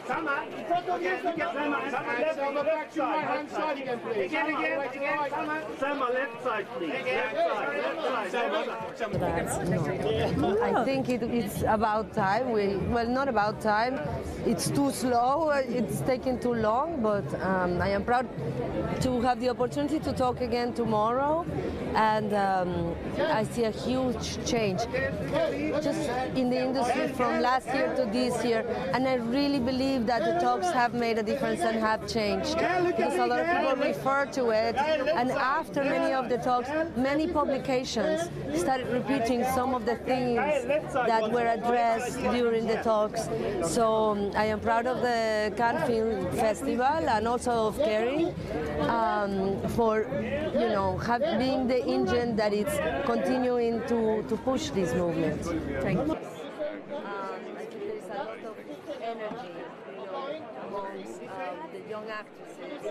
Sama, left side again, please. Sama, left side, please. I think it's about time. Well, not about time. It's too slow. It's taking too long. But I am proud to have the opportunity to talk again tomorrow, and I see a huge change just in the industry from last year to this year, and I really believe that the talks have made a difference and have changed, because a lot of people refer to it, and after many of the talks, many publications started repeating some of the themes that were addressed during the talks. So I am proud of the Cannes Film Festival and also of Kerry for being the engine that it's continuing to push this movement. Thank you. I think there is a lot of energy amongst the young actresses.